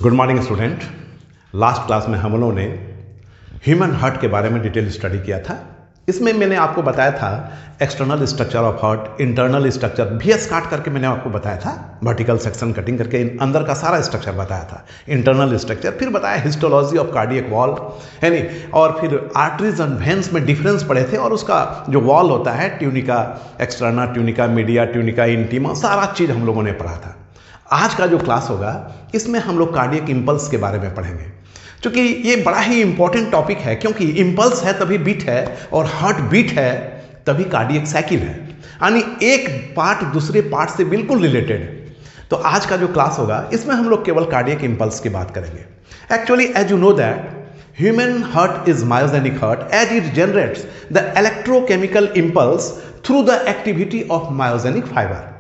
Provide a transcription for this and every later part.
Good morning student. Last class में हम लोगों ने ह्यूमन हार्ट के बारे में डिटेल स्टडी किया था। इसमें मैंने आपको बताया था external structure of heart, internal structure VS काट करके मैंने आपको बताया था, वर्टिकल सेक्शन कटिंग करके अंदर का सारा स्ट्रक्चर बताया था, इंटरनल स्ट्रक्चर। फिर बताया हिस्टोलॉजी ऑफ कार्डियक वॉल, है नहीं, और फिर आर्टरीज एंड वेन्स में डिफरेंस पढ़े थे, और उसका जो वॉल होता है tunica externa, tunica media, tunica intima, सारा चीज़ हम लोगों ने पढ़ा था। आज का जो क्लास होगा इसमें हम लोग कार्डियक इंपल्स के बारे में पढ़ेंगे, क्योंकि ये बड़ा ही इंपॉर्टेंट टॉपिक है। क्योंकि इंपल्स है तभी बीट है, और हार्ट बीट है तभी कार्डियक साइकिल है, यानी एक पार्ट दूसरे पार्ट से बिल्कुल रिलेटेड है। तो आज का जो क्लास होगा इसमें हम लोग केवल कार्डियक इंपल्स की बात करेंगे। Actually as you know that human heart is myogenic heart as it generates the electrochemical impulse through the activity of myogenic fibre.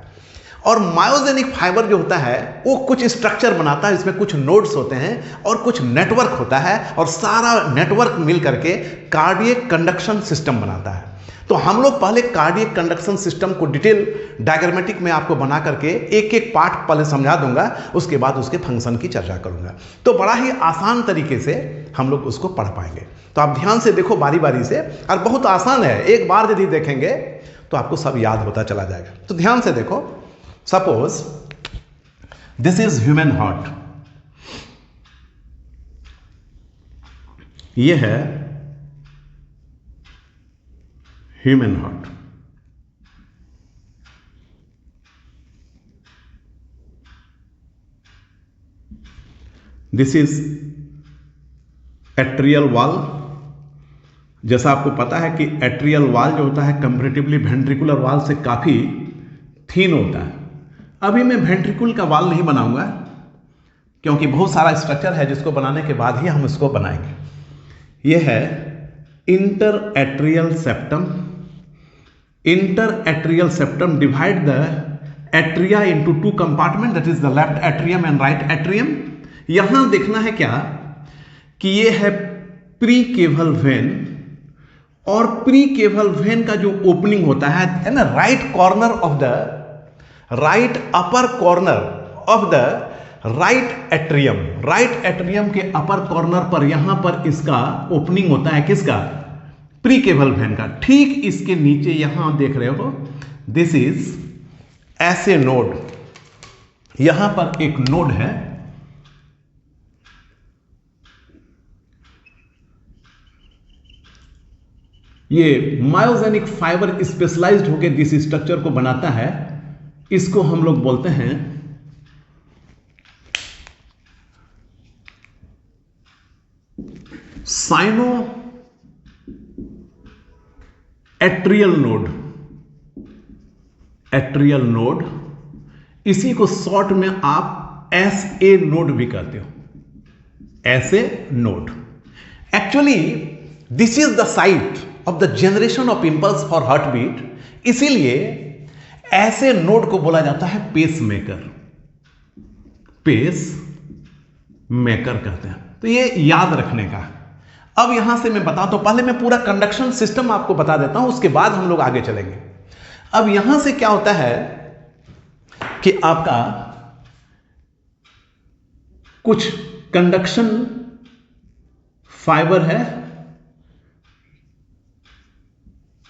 और मायोजेनिक फाइबर जो होता है वो कुछ स्ट्रक्चर बनाता है, इसमें कुछ नोड्स होते हैं और कुछ नेटवर्क होता है, और सारा नेटवर्क मिल करके कार्डियक कंडक्शन सिस्टम बनाता है। तो हम लोग पहले कार्डियक कंडक्शन सिस्टम को डिटेल डायग्रामेटिक में आपको बना करके एक एक पार्ट पहले समझा दूंगा, उसके बाद उसके फंक्शन की चर्चा करूंगा। तो बड़ा ही आसान तरीके से हम लोग उसको पढ़ पाएंगे। तो आप ध्यान से देखो बारी बारी से, और बहुत आसान है, एक बार यदि देखेंगे तो आपको सब याद होता चला जाएगा। तो ध्यान से देखो, suppose this is human heart, ये है human heart. This is atrial wall. जैसा आपको पता है कि एट्रियल वॉल जो होता है कंपैरेटिवली वेंट्रिकुलर वॉल से काफी थीन होता है। अभी मैं वेंट्रिकल का वाल नहीं बनाऊंगा, क्योंकि बहुत सारा स्ट्रक्चर है जिसको बनाने के बाद ही हम इसको बनाएंगे। यह है inter atrial septum. Inter atrial septum divide the atria into two compartment, that is the left atrium and right atrium. यहां देखना है क्या कि यह है प्री केवल वेन, और प्री केवल वेन का जो ओपनिंग होता है ना, right corner of the right upper corner of the right atrium. Right atrium के अपर कॉर्नर पर यहां पर इसका ओपनिंग होता है, किसका? प्री केवल वेन का। ठीक इसके नीचे यहां देख रहे हो, दिस इज ऐसे नोड, यहां पर एक नोड है, ये मायोजेनिक फाइबर स्पेशलाइज्ड होकर जिस स्ट्रक्चर को बनाता है इसको हम लोग बोलते हैं cyano atrial node. Atrial node, इसी को शॉर्ट में आप SA नोड भी कहते हो, SA node. Actually this is the site of the generation of impulse for heart beat, इसीलिए ऐसे नोड को बोला जाता है पेस मेकर। पेस मेकर कहते हैं। तो ये याद रखने का। अब यहां से मैं बताऊं तो पहले मैं पूरा कंडक्शन सिस्टम आपको बता देता हूं, उसके बाद हम लोग आगे चलेंगे। अब यहां से क्या होता है कि आपका कुछ कंडक्शन फाइबर है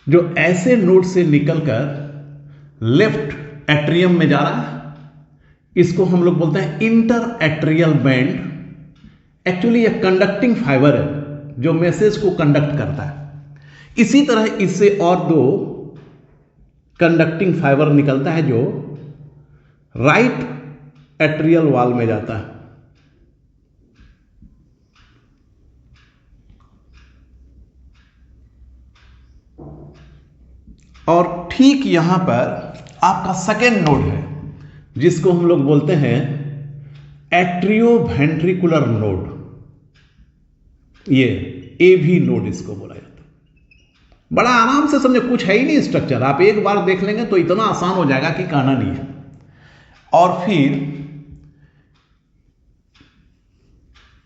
जो ऐसे नोड से निकलकर लेफ्ट एट्रियम में जा रहा है, इसको हम लोग बोलते हैं इंटर एट्रियल बैंड। एक्चुअली यह कंडक्टिंग फाइबर है जो मैसेज को कंडक्ट करता है। इसी तरह इससे और दो कंडक्टिंग फाइबर निकलता है जो राइट एट्रियल वॉल में जाता है। और ठीक यहां पर आपका सेकेंड नोड है जिसको हम लोग बोलते हैं एट्रियोवेंट्रिकुलर नोड। ये AV नोड इसको बोला जाता है। बड़ा आराम से समझे, कुछ है ही नहीं स्ट्रक्चर, आप एक बार देख लेंगे तो इतना आसान हो जाएगा कि कहना नहीं है। और फिर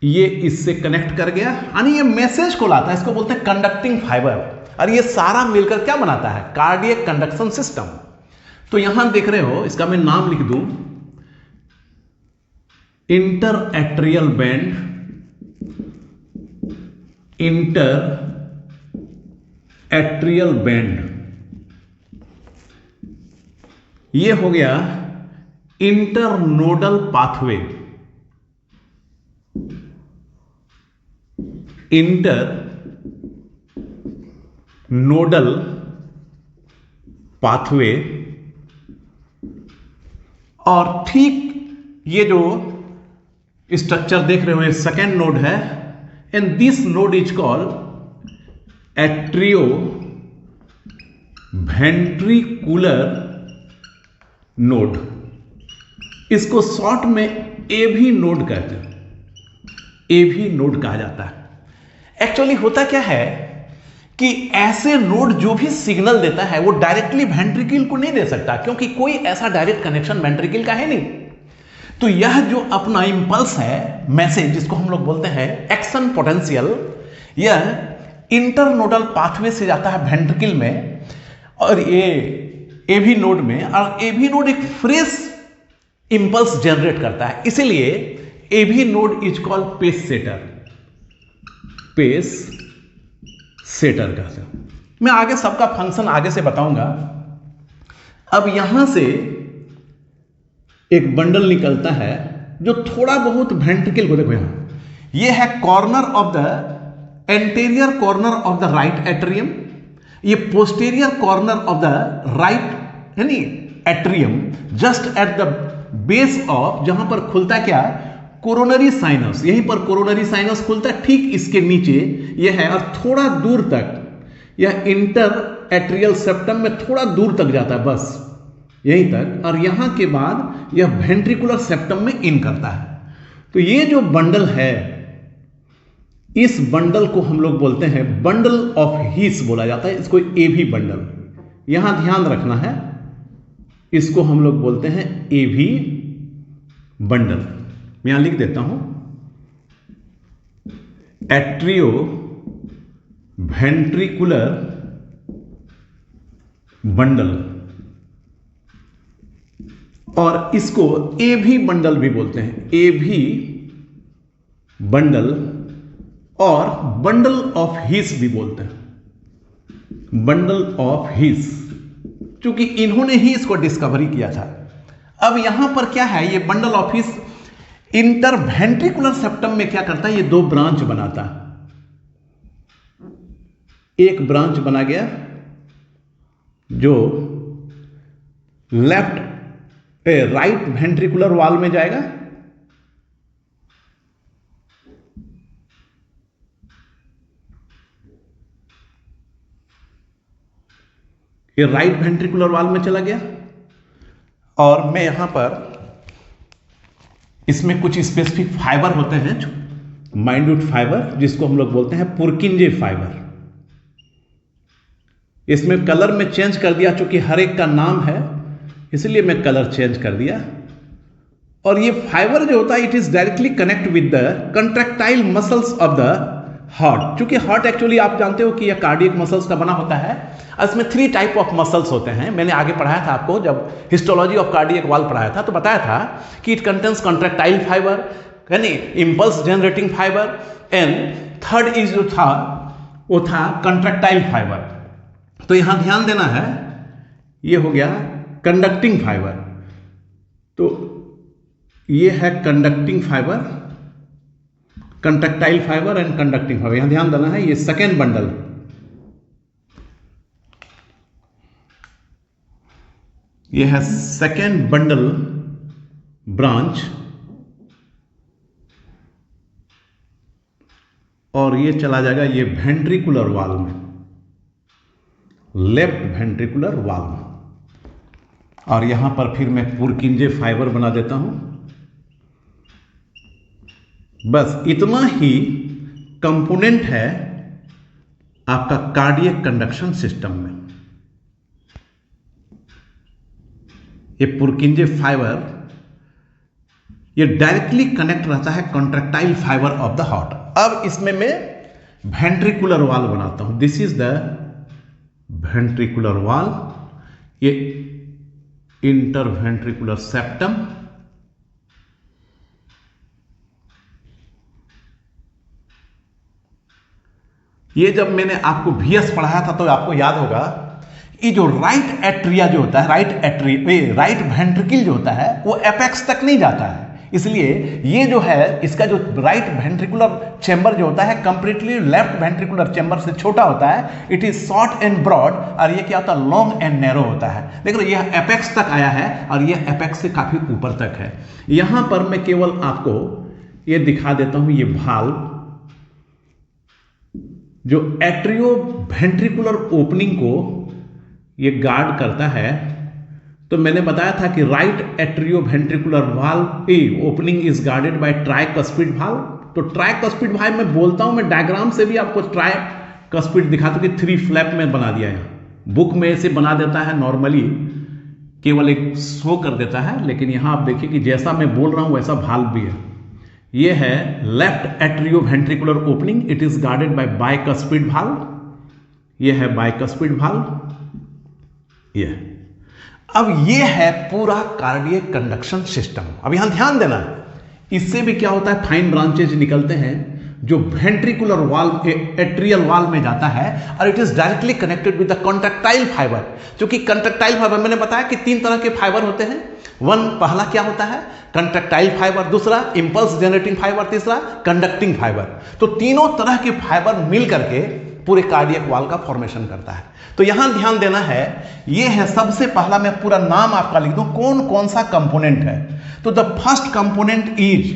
ये इससे कनेक्ट कर गया, यानी ये मैसेज को लाता है, इसको बोलते हैं कंडक्टिंग फाइबर। और ये सारा मिलकर क्या बनाता है? Cardiac conduction system. तो यहां देख रहे हो, इसका मैं नाम लिख दूं inter atrial band, inter atrial band, ये हो गया इंटरनोडल पाथवे, इंटरनोडल पाथवे। और ठीक ये जो स्ट्रक्चर देख रहे हो ये सेकेंड नोड है, and this node is called atrio ventricular node. इसको शॉर्ट में एवी नोड कहते हैं, एवी नोड कहा जाता है। एक्चुअली होता क्या है कि ऐसे नोड जो भी सिग्नल देता है वो डायरेक्टली वेंट्रिकल को नहीं दे सकता, क्योंकि कोई ऐसा डायरेक्ट कनेक्शन वेंट्रिकल का है नहीं। तो यह जो अपना इंपल्स है, मैसेज, जिसको हम लोग बोलते हैं एक्शन पोटेंशियल, यह इंटरनोडल पाथवे से जाता है वेंट्रिकल में, और ये एवी नोड में, और एवी नोड एक फ्रेश इंपल्स जनरेट करता है। इसीलिए AV node is called pace setter, pace setter कहते हैं। मैं आगे सबका फंक्शन आगे से बताऊंगा। अब यहां से एक बंडल निकलता है जो थोड़ा बहुत वेंट्रिकल को, देखो यहां ये है corner of the anterior corner of the right atrium, ये posterior corner of the right यानी atrium, just at the base of, जहां पर खुलता क्या, कोरोनरी साइनस, यहीं पर कोरोनरी साइनस खुलता है, ठीक इसके नीचे यह है, और थोड़ा दूर तक यह इंटर एट्रियल सेप्टम में थोड़ा दूर तक जाता है, बस यहीं तक, और यहां के बाद यह वेंट्रिकुलर सेप्टम में इन करता है। तो ये जो बंडल है, इस बंडल को हम लोग बोलते हैं बंडल ऑफ हीस बोला जाता है, इसको एवी बंडल, यहां ध्यान रखना है, इसको हम लोग बोलते हैं एवी बंडल। मैं यहां लिख देता हूं एट्रियो वेंट्रिकुलर बंडल, और इसको एवी बंडल भी बोलते हैं, एवी बंडल, और बंडल ऑफ हीस भी बोलते हैं, बंडल ऑफ हीस, क्योंकि इन्होंने ही इसको डिस्कवरी किया था। अब यहां पर क्या है, ये bundle of his interventricular septum में क्या करता है, ये दो ब्रांच बनाता है। एक ब्रांच बना गया जो राइट वेंट्रिकुलर वॉल में जाएगा, ये राइट वेंट्रिकुलर वॉल में चला गया, और मैं यहां पर इसमें कुछ स्पेसिफिक फाइबर होते हैं, माइन्यूट फाइबर, जिसको हम लोग बोलते हैं पुरकिंजे फाइबर। इसमें कलर में चेंज कर दिया, चूंकि हर एक का नाम है इसलिए मैं कलर चेंज कर दिया। और ये फाइबर जो होता है, it is directly connect with the contractile muscles of the heart. चूंकि हार्ट एक्चुअली आप जानते हो कि यह कार्डियक मसल्स का बना होता है, इसमें 3 टाइप ऑफ मसल्स होते हैं। मैंने आगे पढ़ाया था आपको, जब हिस्टोलॉजी ऑफ कार्डियक वॉल पढ़ाया था तो बताया था कि इट कंटेन्स कंट्रैक्टाइल फाइबर, यानी impulse generating fibre, and third is जो था वो था कंट्रैक्टाइल फाइबर। तो यहां ध्यान देना है, ये हो गया कंडक्टिंग फाइबर, तो ये है conducting fibre, contractile fibre and conducting fibre, यहां ध्यान देना है। ये सेकेंड बंडल, ये है सेकेंड बंडल ब्रांच, और ये चला जाएगा ये वेंट्रिकुलर वॉल में, लेफ्ट वेंट्रिकुलर वॉल में, और यहां पर फिर मैं पुरकिंजे फाइबर बना देता हूं। बस इतना ही कंपोनेंट है आपका कार्डियक कंडक्शन सिस्टम में। ये पुरकिंजे फाइबर ये डायरेक्टली कनेक्ट रहता है contractile fibre of the heart. अब इसमें मैं वेंट्रिकुलर वॉल बनाता हूं, this is the ventricular wall, ये इंटरवेंट्रिकुलर सेप्टम, ये जब मैंने आपको VS पढ़ाया था तो आपको याद होगा, ये जो राइट एट्रिया जो होता है, राइट वेंट्रिकल जो होता है वो एपेक्स तक नहीं जाता है, इसलिए ये जो है इसका जो राइट वेंट्रिकुलर चैम्बर जो होता है कंप्लीटली लेफ्ट वेंट्रिकुलर चैम्बर से छोटा होता है। It is short and broad, और ये क्या होता है, लॉन्ग एंड नैरो होता है। देख लो ये एपेक्स तक आया है और ये एपेक्स से काफी ऊपर तक है। यहां पर मैं केवल आपको ये दिखा देता हूं, ये वाल्व जो एट्रियो वेंट्रिकुलर ओपनिंग को ये गार्ड करता है। तो मैंने बताया था कि right atrio ventricular valve opening is guarded by tricuspid valve. तो ट्राइकस्पिड वाल्व मैं बोलता हूं, मैं डायग्राम से भी आपको ट्राइकस्पिड दिखाता हूं कि 3 फ्लैप में बना दिया है। बुक में ऐसे बना देता है नॉर्मली, केवल एक शो कर देता है, लेकिन यहां आप देखिए कि जैसा मैं बोल रहा हूं वैसा वाल्व भी है। ये है left atrio ventricular opening, it is guarded by bicuspid valve. ये है बाइकस्पिड वाल्व। ये अब ये है पूरा कार्डियक कंडक्शन सिस्टम। अब यहां ध्यान देना, इससे भी क्या होता है, फाइन ब्रांचेज निकलते हैं जो वेंट्रिकुलर वाल्व एट्रियल वाल्व में जाता है, और it is directly connected with the contractile fibre. क्योंकि कंट्रैक्टाइल फाइबर मैंने बताया कि 3 तरह के फाइबर होते हैं। पहला क्या होता है, कंट्रैक्टाइल फाइबर, दूसरा इंपल्स जनरेटिंग फाइबर, तीसरा कंडक्टिंग फाइबर। तो तीनों तरह के फाइबर मिल करके पूरे कार्डियक वाल्व का फॉर्मेशन करता है। तो यहां ध्यान देना है, ये है सबसे पहला, मैं पूरा नाम आपका लिख दूं कौन कौन सा कंपोनेंट है। तो द फर्स्ट कंपोनेंट इज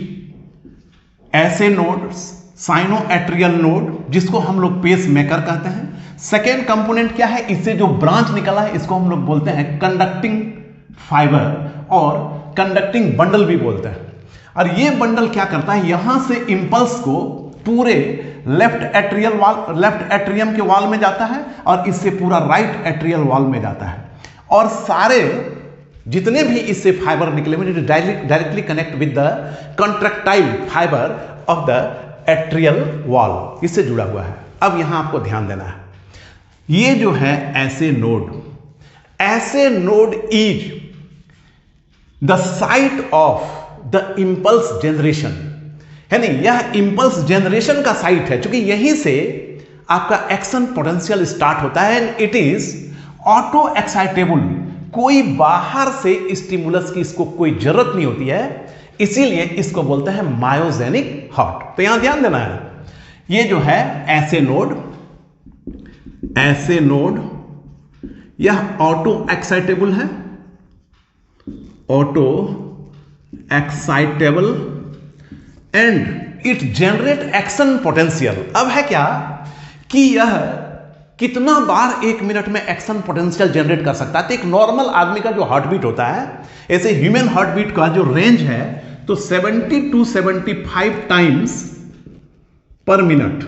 ऐसे नोड, साइनो एट्रियल नोड, जिसको हम लोग पेस मेकर कहते हैं। सेकेंड कंपोनेंट क्या है, इससे जो ब्रांच निकला है इसको हम लोग बोलते हैं कंडक्टिंग फाइबर, और कंडक्टिंग बंडल भी बोलते हैं। और ये बंडल क्या करता है, यहां से इंपल्स को पूरे लेफ्ट एट्रियम के वॉल में जाता है, और इससे पूरा राइट एट्रियल वॉल में जाता है। और सारे जितने भी इससे फाइबर निकले हुए directly connect with the contractile fibre of the atrial wall, इससे जुड़ा हुआ है। अब यहां आपको ध्यान देना है, ये जो है ऐसे node is the site of the impulse generation, है नहीं, यह इंपल्स जनरेशन का साइट है, क्योंकि यहीं से आपका एक्शन पोटेंशियल स्टार्ट होता है। And it is auto excitable, कोई बाहर से स्टिमुलस की इसको कोई जरूरत नहीं होती है, इसीलिए इसको बोलते हैं मायोजेनिक हार्ट। तो यहां ध्यान देना है, ये जो है ऐसे नोड यह ऑटो एक्साइटेबल है, auto excitable, and it generate action potential. अब है क्या कि यह कितना बार 1 मिनट में एक्शन पोटेंशियल जनरेट कर सकता है। तो एक नॉर्मल आदमी का जो हार्ट बीट होता है, ऐसे ह्यूमन हार्ट बीट का जो रेंज है तो 70 to 75 टाइम्स पर मिनट।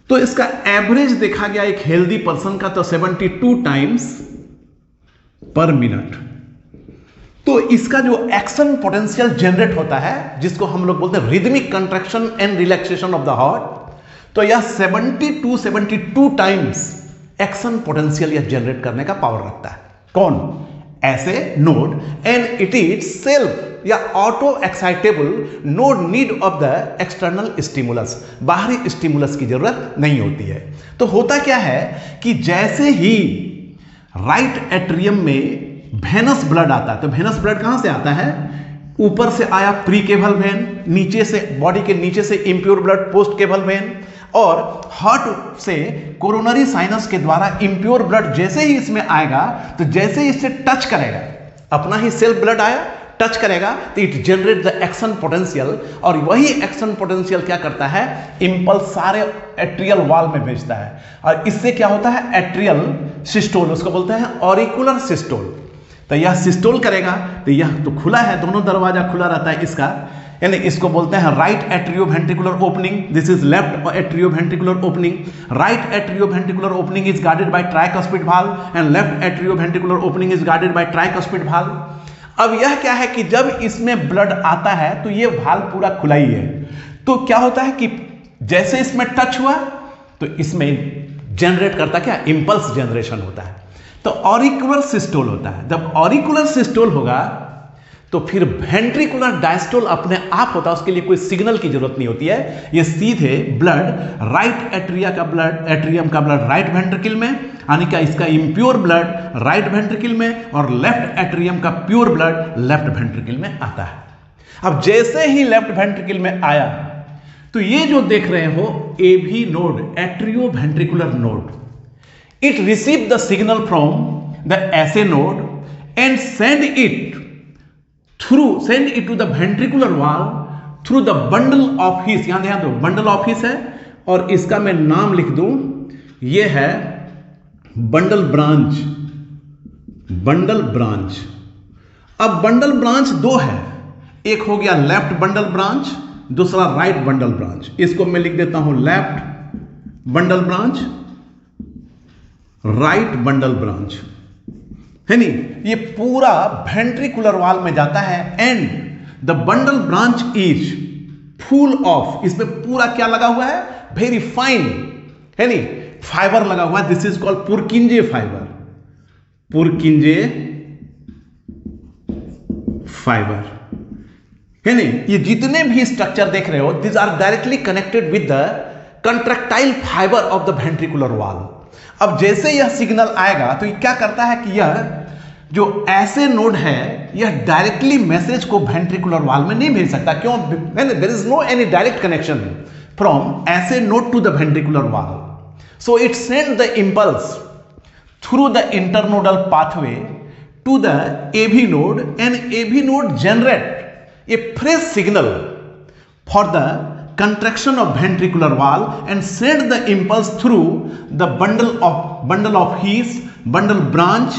तो इसका एवरेज देखा गया एक हेल्दी पर्सन का तो 72 टाइम्स पर मिनट। तो इसका जो एक्शन पोटेंशियल जनरेट होता है, जिसको हम लोग बोलते हैं rhythmic contraction and relaxation of the heart, तो यह 70 to 72 टाइम्स एक्शन पोटेंशियल यह जनरेट करने का पावर रखता है। कौन, SA node. And it is self या auto excitable, no need of the external stimulus, बाहरी स्टिमुलस की जरूरत नहीं होती है। तो होता क्या है कि जैसे ही राइट एट्रियम में वेनस ब्लड आता है, तो वेनस ब्लड कहां से आता है, ऊपर से आया प्री केवल वेन, नीचे से बॉडी के नीचे से इंप्योर ब्लड पोस्ट केवल वेन, और हार्ट से कोरोनरी साइनस के द्वारा इंप्योर ब्लड जैसे ही इसमें आएगा, तो जैसे ही इससे टच करेगा, अपना ही सेल्फ ब्लड आया, टच करेगा, तो it generate the action potential, और वही एक्शन पोटेंशियल क्या करता है, इंपल्स सारे एट्रियल वॉल में भेजता है, और इससे क्या होता है, एट्रियल सिस्टोल, उसको बोलते हैं ऑरिकुलर सिस्टोल। तो यह सिस्टोल करेगा, तो यह तो खुला है, दोनों दरवाजा खुला रहता है इसका, यानी इसको बोलते हैं right atrio ventricular opening, this is left atrio ventricular opening. Right atrio ventricular opening is guarded by tricuspid valve and left atrio ventricular opening is guarded by tricuspid valve. अब यह क्या है कि जब इसमें ब्लड आता है तो ये वाल्व पूरा खुला ही है, तो क्या होता है कि जैसे इसमें टच हुआ तो इसमें जनरेट करता क्या, इंपल्स जनरेशन होता है, तो ऑरिकुलर सिस्टोल होता है। जब ऑरिकुलर सिस्टोल होगा तो फिर वेंट्रिकुलर डायस्टोल अपने आप होता है, उसके लिए कोई सिग्नल की जरूरत नहीं होती है। ये सीधे ब्लड राइट एट्रियम का ब्लड राइट वेंट्रिकल में, यानी कि इसका इम्प्योर ब्लड राइट वेंट्रिकल में, और लेफ्ट एट्रियम का प्योर ब्लड लेफ्ट वेंट्रिकल में आता है। अब जैसे ही लेफ्ट वेंट्रिकल में आया तो ये जो देख रहे हो AV node, atrio ventricular node, it receive the signal from the SA node and send it to the ventricular wall through the bundle of His. यहां ध्यान दो, बंडल ऑफ हीस है और इसका मैं नाम लिख दूं, ये है बंडल ब्रांच। बंडल ब्रांच, अब बंडल ब्रांच दो है, एक हो गया लेफ्ट बंडल ब्रांच, दूसरा राइट बंडल ब्रांच। इसको मैं लिख देता हूं left bundle branch, right bundle branch, है नहीं। ये पूरा वेंट्रिकुलर वॉल में जाता है and the bundle branch is full of, इसमें पूरा क्या लगा हुआ है, वेरी फाइन, है नहीं, फाइबर लगा हुआ है। This is called Purkinje fibre, Purkinje fibre, है नहीं। ये जितने भी स्ट्रक्चर देख रहे हो, this are directly connected with the contractile fibre of the ventricular wall. अब जैसे यह सिग्नल आएगा तो ये क्या करता है कि यह जो ऐसे नोड है यह डायरेक्टली मैसेज को वेंट्रिकुलर वॉल में नहीं भेज सकता। क्यों? There is no any direct connection from SA node to the ventricular wall, so it send the impulse through the internodal pathway to the AV node and AV node generate a fresh signal for the contraction of ventricular wall and send the impulse through the bundle of His, bundle branch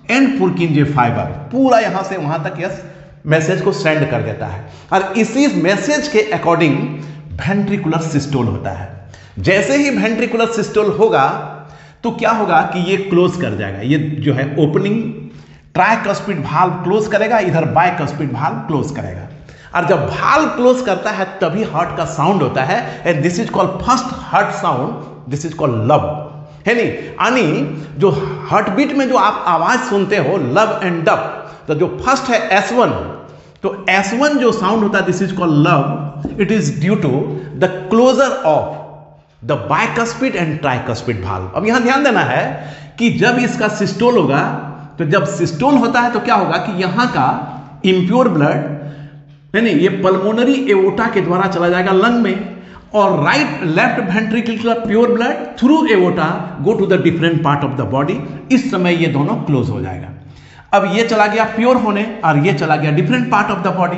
and Purkinje fiber। पूरा यहां से वहां तक यह message को send कर देता है और इसी मैसेज के अकॉर्डिंग वेंट्रिकुलर सिस्टोल होता है। जैसे ही वेंट्रिकुलर सिस्टोल होगा तो क्या होगा कि ये क्लोज कर जाएगा, ये जो है ओपनिंग ट्राइकस्पिड वाल्व क्लोज करेगा, इधर बाइकस्पिड वाल्व क्लोज करेगा। और जब वाल्व क्लोज करता है तभी हार्ट का साउंड होता है and this is called first heart sound, this is called love, है नहीं। यानी जो हार्ट बीट में जो आप आवाज सुनते हो लव एंड डब, तो जो फर्स्ट है S1, तो S1 जो साउंड होता है this is called lub. It is due to the closure of the bicuspid and tricuspid valve. अब यहां ध्यान देना है कि जब इसका सिस्टोल होगा, तो जब सिस्टोल होता है तो क्या होगा कि यहां का इंप्योर ब्लड है नहीं, ये पल्मोनरी एओर्टा के द्वारा चला जाएगा लंग में, और right left ventricular pure blood through aorta go to the different part of the body. इस समय ये दोनों क्लोज हो जाएगा। अब ये चला गया प्योर होने और ये चला गया different part of the body.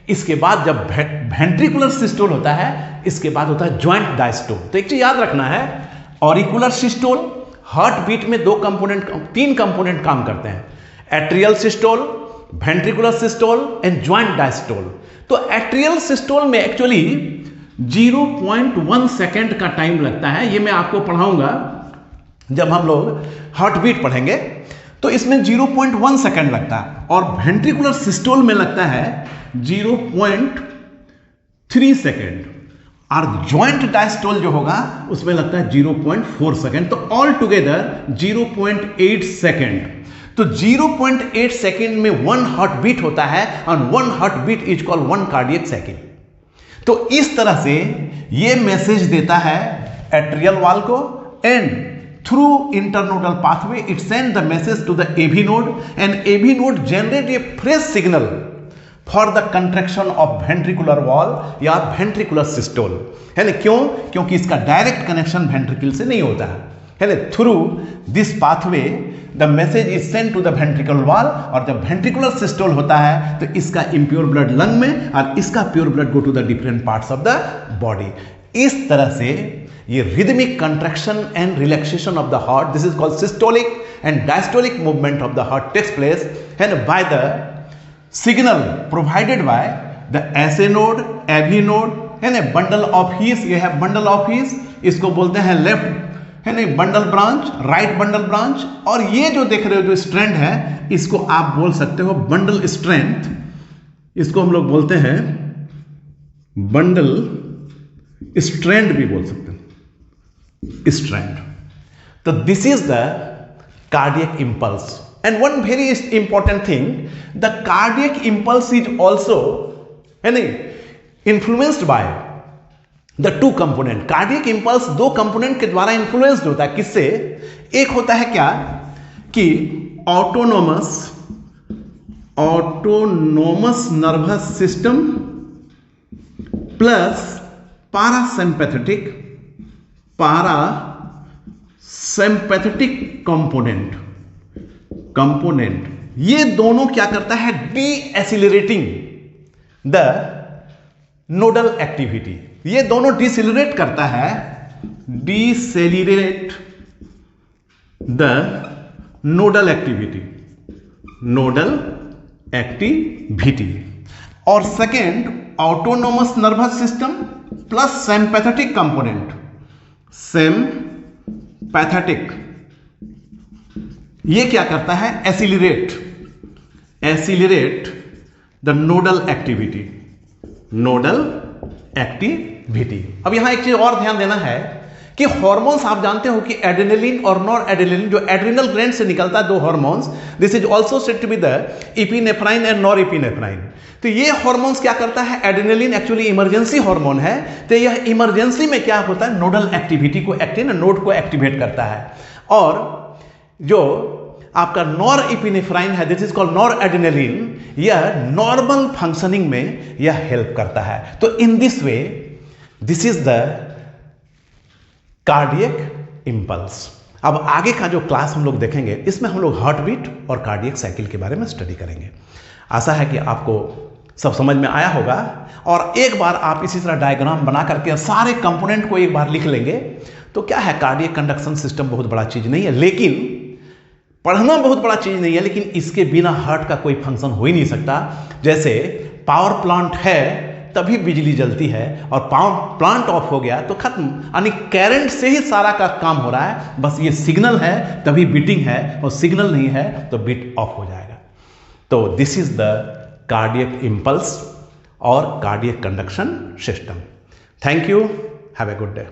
इसके बाद जब वेंट्रिकुलर सिस्टोल होता है, इसके बाद होता है ज्वाइंट डायस्टोल। तो एक चीज याद रखना है, ऑरिकुलर सिस्टोल, हार्ट बीट में तीन कंपोनेंट काम करते हैं, atrial systole, ventricular systole and joint diastole. तो एट्रियल सिस्टोल में एक्चुअली 0.1 सेकेंड का टाइम लगता है। ये मैं आपको पढ़ाऊंगा जब हम लोग हार्ट बीट पढ़ेंगे, तो इसमें 0.1 सेकेंड लगता है, और वेंट्रिकुलर सिस्टोल में लगता है 0.3 सेकेंड, और ज्वाइंट डायस्टोल जो होगा उसमें लगता है 0.4 सेकेंड। तो ऑल टुगेदर 0.8 सेकेंड। तो 0.8 सेकेंड में 1 हार्ट बीट होता है और 1 heart beat is called 1 cardiac second. तो इस तरह से ये मैसेज देता है एट्रियल वॉल को and through internodal pathway it send the message to the AV node and AV node generate a fresh signal for the contraction of ventricular wall या ventricular systole, है ना। क्यों? क्योंकि इसका डायरेक्ट कनेक्शन वेंट्रिकल से नहीं होता है ना। Through this pathway the message is send to the ventricle wall, और जब वेंट्रिकुलर सिस्टोल होता है तो इसका इम्प्योर ब्लड लंग में और इसका pure blood go to the different parts of the body. इस तरह से ये rhythmic contraction and relaxation of the heart, this is called systolic and diastolic movement of the heart takes place है ना by the signal provided by the SA node, AV node, है ना, bundle of his, ये है bundle of his, इसको बोलते हैं left है ना bundle branch, right bundle branch, और ये जो देख रहे हो जो स्ट्रैंड है इसको आप बोल सकते हो बंडल स्ट्रेंथ, इसको हम लोग बोलते हैं बंडल स्ट्रैंड भी बोल सकते हैं, स्ट्रैंड। तो this is the cardiac impulse, And one very important thing, the cardiac impulse is also influenced by the two component. Cardiac impulse दो कंपोनेंट के द्वारा इन्फ्लुएंस्ड होता है. किससे? एक होता है क्या कि autonomous nervous system plus parasympathetic component. ये दोनों क्या करता है? De accelerating the nodal activity. ये दोनों डिसेलिरेट करता है, डिसेलिरेट द नोडल एक्टिविटी. और second, autonomous nervous system plus sympathetic component, sympathetic, ये क्या करता है? Accelerate the nodal activity. अब यहां एक चीज और ध्यान देना है कि हार्मोन्स आप जानते हो कि एड्रेनलिन और नॉर एड्रेनलिन, जो एड्रिनल ग्लैंड से निकलता है, दो hormones, this is also said to be the epinephrine and norepinephrine. तो ये हार्मोन्स क्या करता है? एड्रेनलिन एक्चुअली इमरजेंसी हार्मोन है, तो यह इमरजेंसी में क्या होता है? नोडल एक्टिविटी को नोड को एक्टिवेट करता है. और जो आपका नॉर इपिनेफ्राइन है, this is called nor adrenaline, यह नॉर्मल फंक्शनिंग में यह हेल्प करता है. तो in this way this is the cardiac impulse. अब आगे का जो क्लास हम लोग देखेंगे, इसमें हम लोग हार्ट बीट और कार्डियक साइकिल के बारे में स्टडी करेंगे. आशा है कि आपको सब समझ में आया होगा. और एक बार आप इसी तरह डायग्राम बना करके सारे कंपोनेंट को एक बार लिख लेंगे तो क्या है, कार्डियक कंडक्शन सिस्टम बहुत बड़ा चीज नहीं है, लेकिन पढ़ना बहुत बड़ा चीज नहीं है, लेकिन इसके बिना हार्ट का कोई फंक्शन हो ही नहीं सकता. जैसे पावर प्लांट है तभी बिजली जलती है, और पावर प्लांट ऑफ हो गया तो खत्म, यानी करंट से ही सारा का काम हो रहा है. बस ये सिग्नल है तभी बीटिंग है, और सिग्नल नहीं है तो बीट ऑफ हो जाएगा. तो this is the cardiac impulse और cardiac conduction system. Thank you, have a good day.